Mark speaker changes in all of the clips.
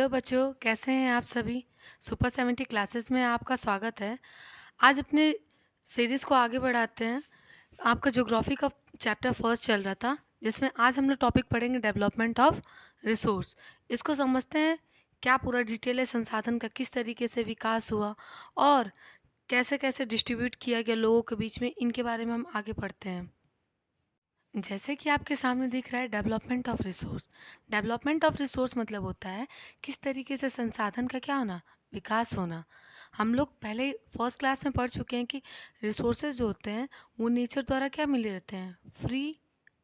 Speaker 1: Hello बच्चों, कैसे हैं आप सभी? सुपर 70 क्लासेस में आपका स्वागत है। आज अपने सीरीज़ को आगे बढ़ाते हैं। आपका ज्योग्राफी का चैप्टर फर्स्ट चल रहा था, जिसमें आज हम लोग टॉपिक पढ़ेंगे डेवलपमेंट ऑफ रिसोर्स। इसको समझते हैं, क्या पूरा डिटेल है संसाधन का, किस तरीके से विकास हुआ और कैसे-कैसे डिस्ट्रीब्यूट किया गया लोगों के बीच में, इनके बारे में हम आगे पढ़ते हैं। जैसे कि आपके सामने दिख रहा है development of resource. Development of resource मतलब होता है किस तरीके से संसाधन का क्या होना, विकास होना। हम लोग पहले फर्स्ट क्लास में पढ़ चुके हैं कि रिसोर्सेज जो होते हैं वो नेचर द्वारा क्या मिले रहते हैं, फ्री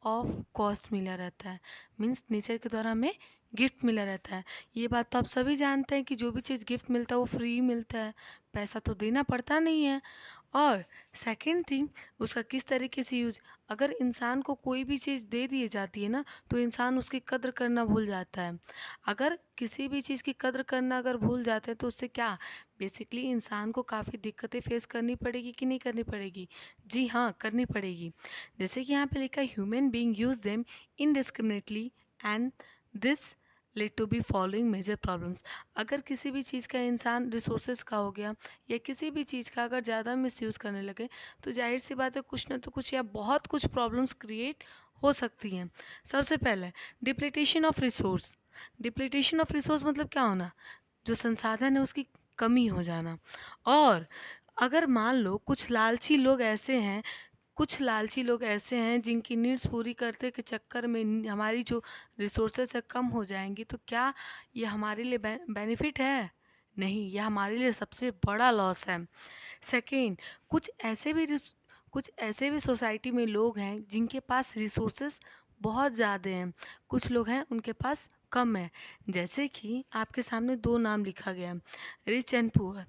Speaker 1: ऑफ कॉस्ट मिला रहता है। मीन्स नेचर के द्वारा हमें गिफ्ट मिला रहता है। ये बात तो आप सभी जानते हैं कि जो भी चीज़ गिफ्ट मिलता है वो फ्री मिलता है, पैसा तो देना पड़ता नहीं है। और सेकंड थिंग, उसका किस तरीके से यूज, अगर इंसान को कोई भी चीज़ दे दी जाती है ना, तो इंसान उसकी कद्र करना भूल जाता है। अगर किसी भी चीज़ की कद्र करना अगर भूल जाते हैं तो उससे क्या, बेसिकली इंसान को काफ़ी दिक्कतें फेस करनी पड़ेगी कि नहीं करनी पड़ेगी? जी हाँ, करनी पड़ेगी। जैसे कि यहाँ पे लिखा है human being use them indiscriminately and this led to be following major problems. अगर किसी भी चीज़ का इंसान रिसोर्सेज का हो गया या किसी भी चीज़ का अगर ज़्यादा मिसयूज़ करने लगे, तो जाहिर सी बात है कुछ ना तो कुछ या बहुत कुछ प्रॉब्लम्स क्रिएट हो सकती हैं। सबसे पहले डिप्लीटेशन ऑफ रिसोर्स। डिप्लीटेशन ऑफ रिसोर्स मतलब क्या होना, जो संसाधन है उसकी कमी हो जाना। और अगर मान लो कुछ लालची लोग ऐसे हैं जिनकी नीड्स पूरी करने के चक्कर में हमारी जो रिसोर्सेज है कम हो जाएंगी, तो क्या ये हमारे लिए बेनिफिट है? नहीं, यह हमारे लिए सबसे बड़ा लॉस है। सेकेंड, कुछ ऐसे भी कुछ ऐसे भी सोसाइटी में लोग हैं जिनके पास रिसोर्सेस बहुत ज़्यादा हैं, कुछ लोग हैं उनके पास कम है। जैसे कि आपके सामने दो नाम लिखा गया है, रिच एंड पुअर,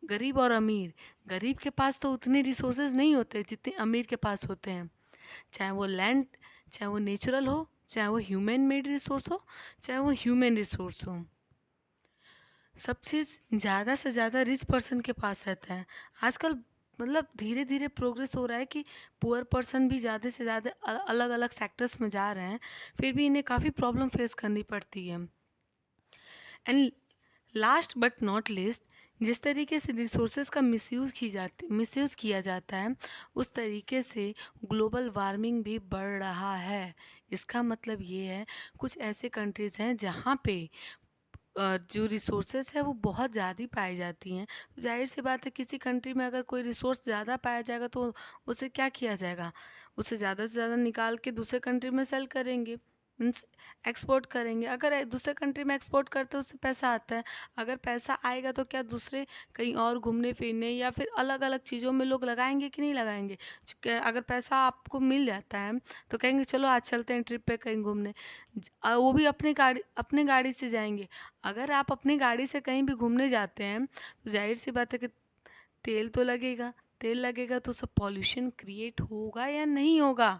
Speaker 1: गरीब और अमीर। गरीब के पास तो उतने रिसोर्सेज नहीं होते जितने अमीर के पास होते हैं, चाहे वो लैंड, चाहे वो नेचुरल हो, चाहे वो ह्यूमन मेड रिसोर्स हो, चाहे वो ह्यूमन रिसोर्स हो। सब चीज़ ज़्यादा से ज़्यादा रिच पर्सन के पास रहता है। आजकल मतलब धीरे धीरे प्रोग्रेस हो रहा है कि पुअर पर्सन भी ज़्यादा से ज़्यादा अलग अलग सेक्टर्स में जा रहे हैं, फिर भी इन्हें काफ़ी प्रॉब्लम फेस करनी पड़ती है। And last but not list, जिस तरीके से रिसोर्सेज का मिसयूज़ किया जाता है, उस तरीके से ग्लोबल वार्मिंग भी बढ़ रहा है। इसका मतलब ये है, कुछ ऐसे कंट्रीज़ हैं जहाँ पे जो रिसोर्सेज है वो बहुत ज़्यादा पाई जाती हैं। तो जाहिर सी बात है किसी कंट्री में अगर कोई रिसोर्स ज़्यादा पाया जाएगा तो उसे क्या किया जाएगा, उसे ज़्यादा से ज़्यादा निकाल के दूसरे कंट्री में सेल करेंगे, मीन्स एक्सपोर्ट करेंगे। अगर दूसरे कंट्री में एक्सपोर्ट करते उससे पैसा आता है, अगर पैसा आएगा तो क्या दूसरे कहीं और घूमने फिरने या फिर अलग अलग चीज़ों में लोग लगाएंगे कि नहीं लगाएंगे? अगर पैसा आपको मिल जाता है तो कहेंगे चलो आज चलते हैं ट्रिप पे कहीं घूमने। वो भी अपनी गाड़ी से जाएंगे। अगर आप अपनी गाड़ी से कहीं भी घूमने जाते हैं तो जाहिर सी बात है कि तेल तो लगेगा, तेल लगेगा तो सब पॉल्यूशन क्रिएट होगा या नहीं होगा?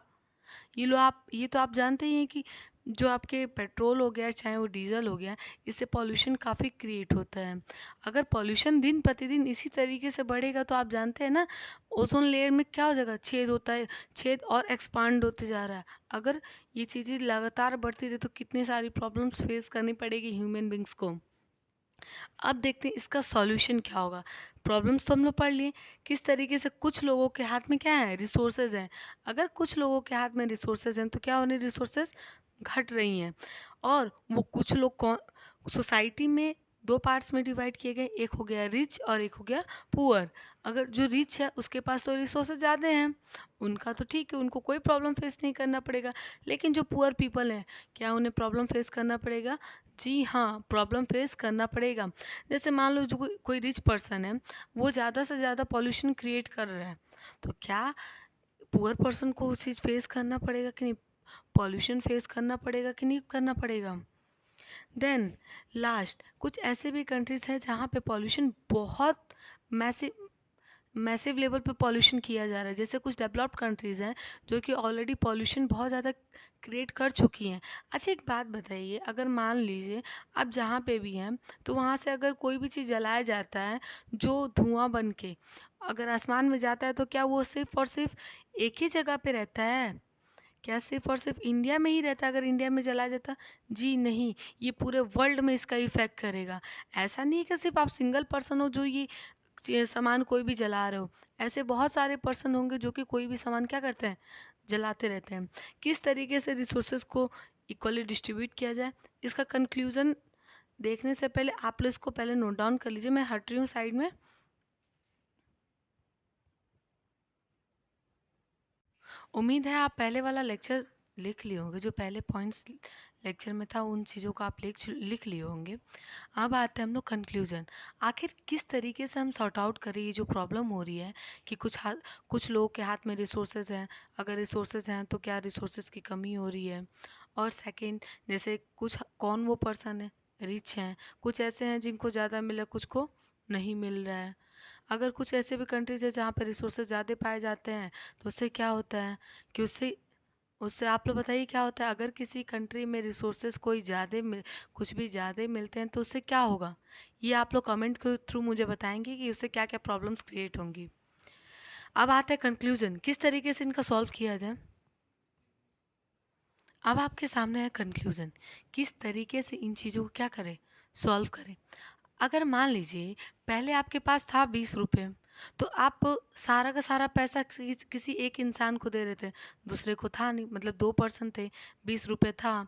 Speaker 1: ये तो आप जानते ही हैं कि जो आपके पेट्रोल हो गया चाहे वो डीजल हो गया, इससे पॉल्यूशन काफ़ी क्रिएट होता है। अगर पॉल्यूशन दिन प्रतिदिन इसी तरीके से बढ़ेगा तो आप जानते हैं ना, ओजोन लेयर में क्या हो जाएगा, छेद होता है, छेद और एक्सपांड होते जा रहा है। अगर ये चीज़ें लगातार बढ़ती रही तो कितनी सारी प्रॉब्लम्स फेस करनी पड़ेगी ह्यूमन बींग्स को। अब देखते हैं इसका सॉल्यूशन क्या होगा। प्रॉब्लम्स तो हम लोग पढ़ लिए, किस तरीके से कुछ लोगों के हाथ में क्या है, रिसोर्सेज हैं। अगर कुछ लोगों के हाथ में रिसोर्सेज हैं तो क्या होने, रिसोर्सेज घट रही हैं। और वो कुछ लोग कौन, सोसाइटी में दो पार्ट्स में डिवाइड किए गए, एक हो गया रिच और एक हो गया पुअर। अगर जो रिच है उसके पास तो रिसोर्सेज ज़्यादा हैं, उनका तो ठीक है, उनको कोई प्रॉब्लम फेस नहीं करना पड़ेगा। लेकिन जो पुअर पीपल हैं, क्या उन्हें प्रॉब्लम फेस करना पड़ेगा? जी हाँ, प्रॉब्लम फेस करना पड़ेगा। जैसे मान लो जो कोई रिच पर्सन है, वो ज़्यादा से ज़्यादा पॉल्यूशन क्रिएट कर रहा है, तो क्या पुअर पर्सन को वो चीज़ फेस करना पड़ेगा कि नहीं? पॉल्यूशन फेस करना पड़ेगा कि नहीं करना पड़ेगा? देन लास्ट, कुछ ऐसे भी कंट्रीज हैं जहाँ पे पॉल्यूशन बहुत मैसिव मैसिव लेवल पे पॉल्यूशन किया जा रहा है। जैसे कुछ डेवलप्ड कंट्रीज़ हैं जो कि ऑलरेडी पॉल्यूशन बहुत ज़्यादा क्रिएट कर चुकी हैं। अच्छा एक बात बताइए, अगर मान लीजिए आप जहाँ पे भी हैं तो वहाँ से अगर कोई भी चीज़ जलाया जाता है जो धुआं बन के अगर आसमान में जाता है, तो क्या वो सिर्फ और सिर्फ एक ही जगह पे रहता है? क्या सिर्फ और सिर्फ इंडिया में ही रहता? अगर इंडिया में जला जाता? जी नहीं, ये पूरे वर्ल्ड में इसका इफ़ेक्ट करेगा। ऐसा नहीं है कि सिर्फ आप सिंगल पर्सन हो जो ये सामान कोई भी जला रहे हो। ऐसे बहुत सारे पर्सन होंगे जो कि कोई भी सामान क्या करते हैं, जलाते रहते हैं। किस तरीके से रिसोर्सेज को इक्वली डिस्ट्रीब्यूट किया जाए, इसका कंक्लूजन देखने से पहले आप लोग इसको पहले नोट डाउन कर लीजिए। मैं हट रही हूँ साइड में। उम्मीद है आप पहले वाला लेक्चर लिख लिए होंगे, जो पहले पॉइंट्स लेक्चर में था उन चीज़ों को आप लिख लिए होंगे। अब आते हैं हम लोग कंक्लूजन। आखिर किस तरीके से हम सॉर्ट आउट करें ये जो प्रॉब्लम हो रही है कि कुछ लोगों के हाथ में रिसोर्सेज हैं, अगर रिसोर्सेज हैं तो क्या रिसोर्सेज की कमी हो रही है। और सेकंड, जैसे कुछ कौन वो पर्सन है, रिच हैं, कुछ ऐसे हैं जिनको ज़्यादा मिला, कुछ को नहीं मिल रहा है। अगर कुछ ऐसे भी कंट्रीज है जहाँ पर रिसोर्सेज ज़्यादा पाए जाते हैं तो उससे क्या होता है कि उससे उससे आप लोग बताइए क्या होता है। अगर किसी कंट्री में रिसोर्सेज कोई ज़्यादा मिल कुछ भी ज़्यादा मिलते हैं तो उससे क्या होगा, ये आप लोग कमेंट के थ्रू मुझे बताएंगे कि उससे क्या क्या प्रॉब्लम्स क्रिएट होंगी। अब आता है कंक्लूजन, किस तरीके से इनका सॉल्व किया जाए। अब आपके सामने है कंक्लूजन, किस तरीके से इन चीज़ों को क्या करें, सॉल्व करें। अगर मान लीजिए पहले आपके पास था 20 रुपये, तो आप सारा का सारा पैसा किसी एक इंसान को दे रहे थे, दूसरे को था नहीं, मतलब 2 पर्सन थे, 20 रुपये था,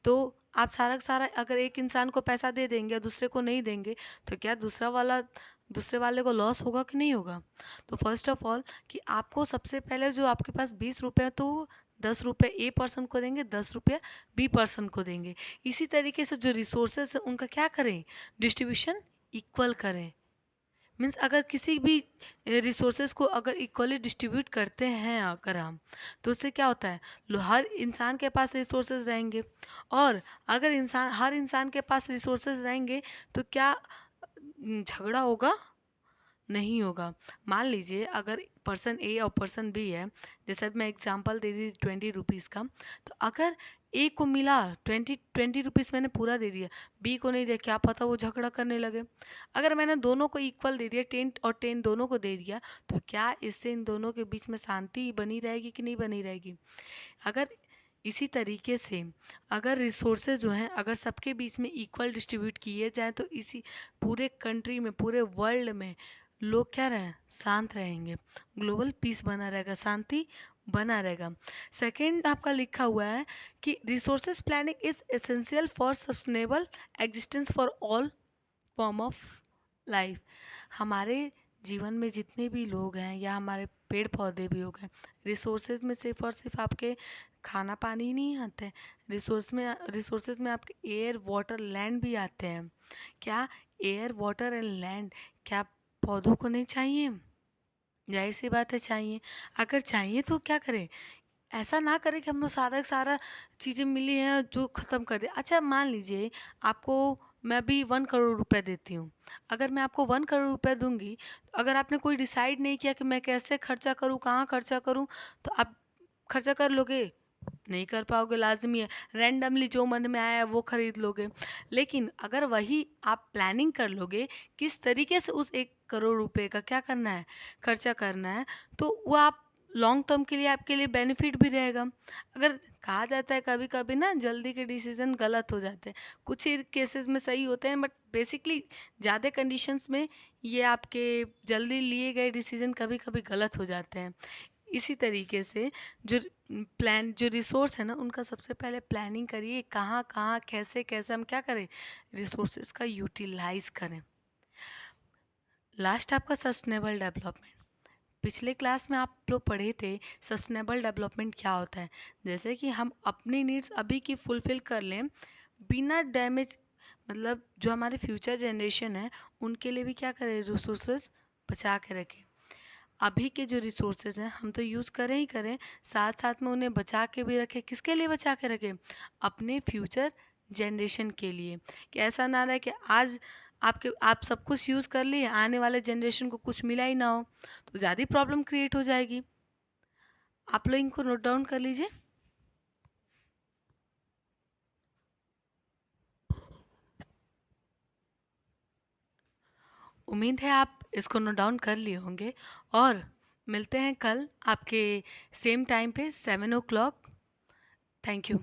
Speaker 1: तो आप सारा का सारा अगर एक इंसान को पैसा दे देंगे और दूसरे को नहीं देंगे तो क्या दूसरे वाले को लॉस होगा कि नहीं होगा। तो फर्स्ट ऑफ ऑल कि आपको सबसे पहले जो आपके पास 20 रुपये हैं तो 10 रुपये ए पर्सन को देंगे, 10 रुपये बी पर्सन को देंगे। इसी तरीके से जो रिसोर्सेज है उनका क्या करें, डिस्ट्रीब्यूशन इक्वल करें। मीन्स अगर किसी भी रिसोर्सेज को अगर इक्वली डिस्ट्रीब्यूट करते हैं अगर हम, तो उससे क्या होता है, हर इंसान के पास रिसोर्सेज रहेंगे। और अगर हर इंसान के पास रिसोर्सेज रहेंगे तो क्या झगड़ा होगा, नहीं होगा। मान लीजिए अगर पर्सन ए और पर्सन बी है, जैसे मैं एग्जांपल दे दी 20 रुपीज़ का, तो अगर ए को मिला 20 रुपीज़ मैंने पूरा दे दिया, बी को नहीं दिया, क्या पता वो झगड़ा करने लगे। अगर मैंने दोनों को इक्वल दे दिया, 10 और 10 दोनों को दे दिया, तो क्या इससे इन दोनों के बीच में शांति बनी रहेगी कि नहीं बनी रहेगी। अगर इसी तरीके से अगर रिसोर्सेज जो हैं अगर सबके बीच में इक्वल डिस्ट्रीब्यूट किए जाएँ तो इसी पूरे कंट्री में, पूरे वर्ल्ड में लोग क्या रहे, शांत रहेंगे, ग्लोबल पीस बना रहेगा, शांति बना रहेगा। सेकंड आपका लिखा हुआ है कि resources planning is essential for sustainable existence for all form of life. हमारे जीवन में जितने भी लोग हैं या हमारे पेड़ पौधे भी हो गए, रिसोर्सेज में सिर्फ और सिर्फ आपके खाना पानी ही नहीं आते हैं, रिसोर्सेज में आपके एयर वाटर लैंड भी आते हैं। क्या एयर वाटर एंड लैंड क्या पौधों को नहीं चाहिए? जाहिर सी बात है चाहिए। अगर चाहिए तो क्या करें, ऐसा ना करें कि हम लोग सारा का सारा चीज़ें मिली हैं जो ख़त्म कर दें। अच्छा मान लीजिए आपको मैं अभी 1 करोड़ रुपए देती हूँ, अगर मैं आपको 1 करोड़ रुपए दूंगी, तो अगर आपने कोई डिसाइड नहीं किया कि मैं कैसे खर्चा करूँ, कहाँ खर्चा करूँ, तो आप खर्चा कर लोगे, नहीं कर पाओगे, लाजमी है। रैंडमली जो मन में आया वो खरीद लोगे। लेकिन अगर वही आप प्लानिंग कर लोगे किस तरीके से उस 1 करोड़ रुपए का क्या करना है, खर्चा करना है, तो वो आप लॉन्ग टर्म के लिए आपके लिए बेनिफिट भी रहेगा। अगर कहा जाता है कभी कभी ना जल्दी के डिसीजन गलत हो जाते हैं, कुछ ही केसेस में सही होते हैं, बट बेसिकली ज़्यादा कंडीशंस में ये आपके जल्दी लिए गए डिसीजन कभी कभी गलत हो जाते हैं। इसी तरीके से जो जो रिसोर्स है ना उनका सबसे पहले प्लानिंग करिए, कहाँ कहाँ कैसे कैसे हम क्या करें, रिसोर्सेज का यूटिलाइज करें। लास्ट आपका सस्टेनेबल डेवलपमेंट। पिछले क्लास में आप लोग पढ़े थे सस्टेनेबल डेवलपमेंट क्या होता है, जैसे कि हम अपनी नीड्स अभी की फुलफ़िल कर लें बिना डैमेज, मतलब जो हमारे फ्यूचर जनरेशन है उनके लिए भी क्या करें, रिसोर्सेज बचा के रखें। अभी के जो रिसोर्सेज हैं हम तो यूज़ करें ही करें, साथ साथ में उन्हें बचा के भी रखें। किसके लिए बचा के रखें, अपने फ्यूचर जनरेशन के लिए, कि ऐसा ना रहे कि आज आप सब कुछ यूज़ कर लिए, आने वाले जनरेशन को कुछ मिला ही ना हो, तो ज़्यादा प्रॉब्लम क्रिएट हो जाएगी। आप लोग इनको नोट डाउन कर लीजिए। उम्मीद है आप इसको नोट डाउन कर लिए होंगे, और मिलते हैं कल आपके सेम टाइम पे 7 o'clock। Thank you.